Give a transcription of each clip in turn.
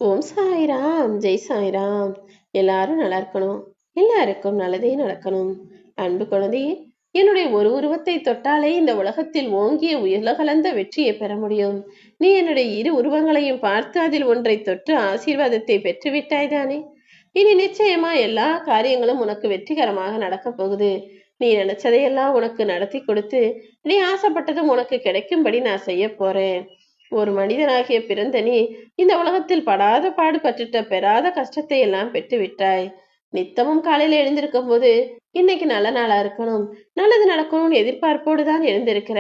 ஓம் சாய்ராம், ஜெய் சாய்ராம். எல்லாரும் நல்லா இருக்கணும், எல்லாருக்கும் நல்லதே நடக்கணும். அன்பு குழந்தையே, என்னுடைய ஒரு உருவத்தை தொட்டாலே இந்த உலகத்தில் ஓங்கிய உலகளந்த வெற்றியை பெற முடியும். நீ என்னுடைய இரு உருவங்களையும் பார்த்து அதில் ஒன்றை தொட்டு ஆசீர்வாதத்தை பெற்று விட்டாய்தானே. இனி நிச்சயமா எல்லா காரியங்களும் உனக்கு வெற்றிகரமாக நடக்கப் போகுது. நீ நினைச்சதையெல்லாம் உனக்கு நடத்தி கொடுத்து நீ ஆசைப்பட்டதும் உனக்கு கிடைக்கும்படி நான் செய்ய போறேன். ஒரு மனிதனாகிய பிறந்த நீ இந்த உலகத்தில் படாத பாடுபட்டுட்ட பெறாத கஷ்டத்தை எல்லாம் பெற்று விட்டாய். நித்தமும் காலையில எழுந்திருக்கும் போது இன்னைக்கு நல்ல நாளா இருக்கணும், நல்லது நடக்கணும்னு எதிர்பார்ப்போடு தான் எழுந்திருக்கிற.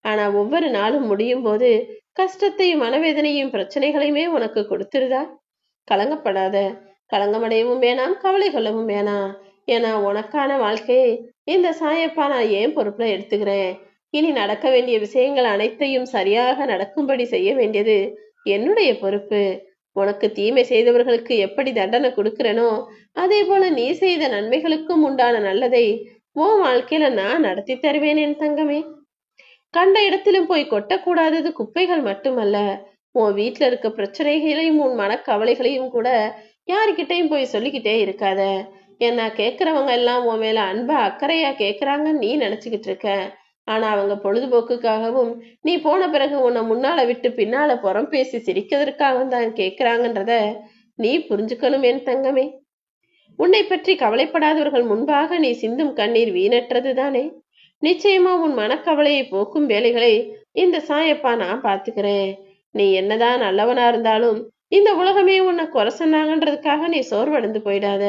ஆனா ஒவ்வொரு நாளும் முடியும் போது கஷ்டத்தையும் மனவேதனையும் பிரச்சனைகளையுமே உனக்கு கொடுத்துருதா? கலங்கப்படாத. களங்கமடையவும் வேணாம், கவலை கொள்ளவும் வேணாம். ஏன்னா உனக்கான வாழ்க்கையை இந்த சாயப்பா நான் ஏன் பொறுப்புல எடுத்துக்கிறேன். இனி நடக்க வேண்டிய விஷயங்கள் அனைத்தையும் சரியாக நடக்கும்படி செய்ய வேண்டியது என்னுடைய பொறுப்பு. உனக்கு தீமை செய்தவர்களுக்கு எப்படி தண்டனை கொடுக்கிறனோ அதே போல நீ செய்த நன்மைகளுக்கும் உண்டான நல்லதை உன் வாழ்க்கையில நான் நடத்தி தருவேன் என் தங்கமே. கண்ட இடத்திலும் போய் கொட்டக்கூடாதது குப்பைகள் மட்டுமல்ல, உன் வீட்டுல இருக்க பிரச்சனைகளையும் உன் மனக்கவலைகளையும் கூட யாருக்கிட்டையும் போய் சொல்லிக்கிட்டே இருக்காத. ஏன்னா கேட்கறவங்க எல்லாம் உன் மேல அன்பா அக்கறையா கேட்கறாங்கன்னு நீ நினைச்சுக்கிட்டு இருக்க. ஆனா அவங்க பொழுதுபோக்குக்காகவும் நீ போன பிறகு உன்னை முன்னால விட்டு பின்னால புறம் பேசி சிரிக்கிறதுக்காகவும் தான் கேட்கறாங்கன்றத நீ புரிஞ்சுக்கணும் என் தங்கமே. உன்னை பற்றி கவலைப்படாதவர்கள் முன்பாக நீ சிந்தும் கண்ணீர் வீணற்றது தானே. நிச்சயமா உன் மனக்கவலையை போக்கும் வேலைகளை இந்த சாயப்பா நான் பாத்துக்கிறேன். நீ என்னதான் நல்லவனா இருந்தாலும் இந்த உலகமே உன்னை குறை சொன்னாங்கன்றதுக்காக நீ சோர்வடைந்து போயிடாத.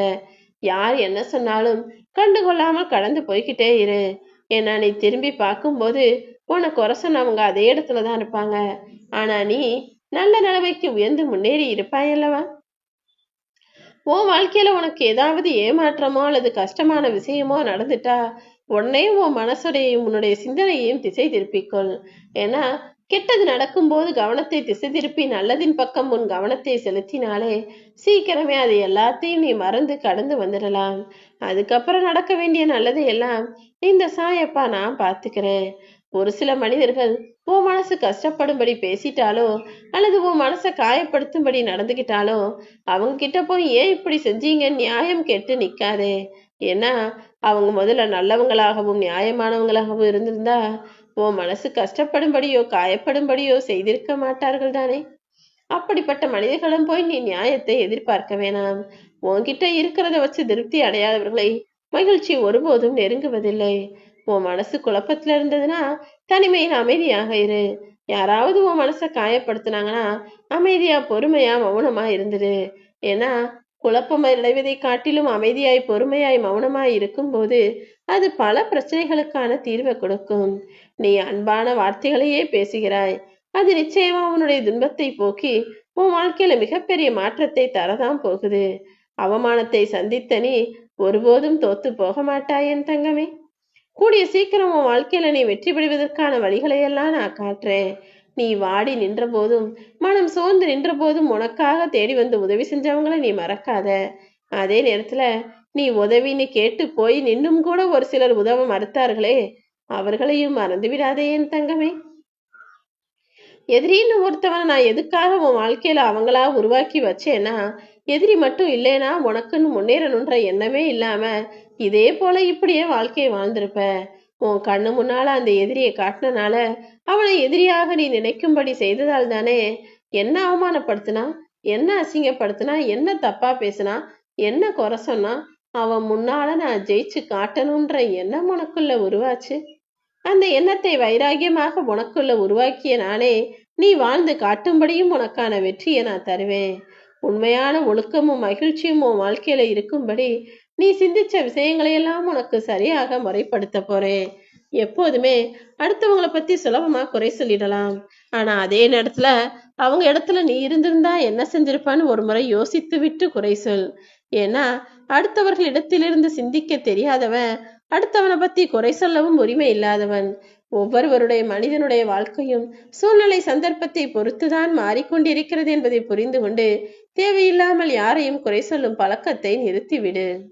யார் என்ன சொன்னாலும் கண்டுகொள்ளாமல் கடந்து போய்கிட்டே இரு. ஏன்னா நீ திரும்பி பார்க்கும்போது உன்னை குறை சொன்னவங்க அதே இடத்துலதான் இருப்பாங்க. ஆனா நீ நல்ல நிலைமைக்கு உயர்ந்து முன்னேறி இருப்பாயல்லவா. உன் வாழ்க்கையில உனக்கு ஏதாவது ஏமாற்றமோ அல்லது கஷ்டமான விஷயமோ நடந்துட்டா உன்னையும் உன் மனசுடையும் உன்னுடைய சிந்தனையையும் திசை திருப்பிக்கொள். ஏன்னா கெட்டது நடக்கும்போது கவனத்தை திசை திருப்பி நல்லதின் பக்கம் உன் கவனத்தை செலுத்தினாலே சீக்கிரமே அது எல்லாத்தையும் நீ மறந்து கடந்து வந்துடலாம். அதுக்கப்புறம் நடக்க வேண்டிய நல்லதை எல்லாம் இந்த சாயப்பா நான் பார்த்துக்கிறேன். ஒரு சில மனிதர்கள் உன் மனசு கஷ்டப்படும்படி பேசிட்டாலோ அல்லது உன் மனசை காயப்படுத்தும்படி நடந்துகிட்டாலோ அவங்க கிட்ட போய் ஏன் இப்படி செஞ்சீங்க நியாயம் கேட்டு நிக்காதே. ஏன்னா அவங்க முதல்ல நல்லவங்களாகவும் நியாயமானவங்களாகவும் இருந்திருந்தா உன் மனசு கஷ்டப்படும்படியோ காயப்படும்படியோ செய்திருக்க மாட்டார்கள் தானே. அப்படிப்பட்ட மனிதர்களும் போய் நீ நியாயத்தை எதிர்பார்க்க வேணாம். உன்கிட்ட இருக்கிறத வச்சு திருப்தி அடையாதவர்களை மகிழ்ச்சி ஒருபோதும் நெருங்குவதில்லை. உன் மனசு குழப்பத்துல இருந்ததுன்னா தனிமையில் அமைதியாக இரு. யாராவது உன் மனசை காயப்படுத்தினாங்கன்னா அமைதியா பொறுமையா மௌனமா இருந்துரு. ஏன்னா குழப்பம் அடைவதை காட்டிலும் அமைதியாய் பொறுமையாய் மௌனமாய் இருக்கும்போது அது பல பிரச்சனைகளுக்கான தீர்வை கொடுக்கும். நீ அன்பான வார்த்தைகளையே பேசுகிறாய். அது நிச்சயமா உன்னுடைய துன்பத்தை போக்கி உன் வாழ்க்கையில மிகப்பெரிய மாற்றத்தை தரதான் போகுது. அவமானத்தை சந்தித்த நீ ஒருபோதும் தோத்து போக மாட்டாய் என் தங்கமே. கூடிய சீக்கிரம் உன் வாழ்க்கையில நீ வெற்றி பெறுவதற்கான வழிகளை எல்லாம் நான் காட்டுறேன். நீ வாடி நின்ற போதும் மனம் சோர்ந்து நின்ற போதும் உனக்காக தேடி வந்து உதவி செஞ்சவங்களை நீ மறக்காத. அதே நேரத்துல நீ உதவின்னு கேட்டு போய் நின்னும் கூட ஒரு சிலர் உதவ மறுத்தார்களே, அவர்களையும் மறந்து விடாதே என் தங்கமே. எதிரின்னு ஒருத்தவனை நான் எதுக்காக உன் வாழ்க்கையில அவங்களா உருவாக்கி வச்சேன்னா, எதிரி மட்டும் இல்லைனா உனக்குன்னு முன்னேறணுன்ற எண்ணமே இல்லாம இதே போல இப்படியே வாழ்க்கையை வாழ்ந்திருப்ப. உன் கண்ணு முன்னால அந்த எதிரியை காட்டினால அவனை எதிரியாக நீ நினைக்கும்படி செய்ததால் தானே என்ன அவமானப்படுத்தினா, என்ன அசிங்கப்படுத்தினா, என்ன தப்பா பேசினா, என்ன குறை சொன்னா அவன் முன்னால நான் ஜெயிச்சு காட்டணும்ன்ற எண்ணம் உனக்குள்ள உருவாச்சு. அந்த எண்ணத்தை வைராகியமாக உனக்குள்ள உருவாக்கிய நானே நீ வாழ்ந்து காட்டும்படியும் உனக்கான வெற்றியை நான் தருவேன். உண்மையான ஒழுக்கமும் மகிழ்ச்சியும் உன் வாழ்க்கையில இருக்கும்படி நீ சிந்திச்ச விஷயங்களையெல்லாம் உனக்கு சரியாக முறைப்படுத்த போறேன். எப்போதுமே அடுத்தவங்களை பத்தி சுலபமா குறை சொல்லிடலாம். ஆனா அதே நேரத்துல அவங்க இடத்துல நீ இருந்திருந்தா என்ன செஞ்சிருப்பான்னு ஒரு முறை யோசித்து விட்டு குறை சொல். ஏன்னா அடுத்தவர்கள் இடத்திலிருந்து சிந்திக்க தெரியாதவன் அடுத்தவனை பத்தி குறை சொல்லவும் உரிமை இல்லாதவன். ஒவ்வொருவருடைய மனிதனுடைய வாழ்க்கையும் சூழ்நிலை சந்தர்ப்பத்தை பொறுத்துதான் மாறிக்கொண்டிருக்கிறது என்பதை புரிந்து கொண்டு தேவையில்லாமல் யாரையும் குறை சொல்லும் பழக்கத்தை நிறுத்திவிடு.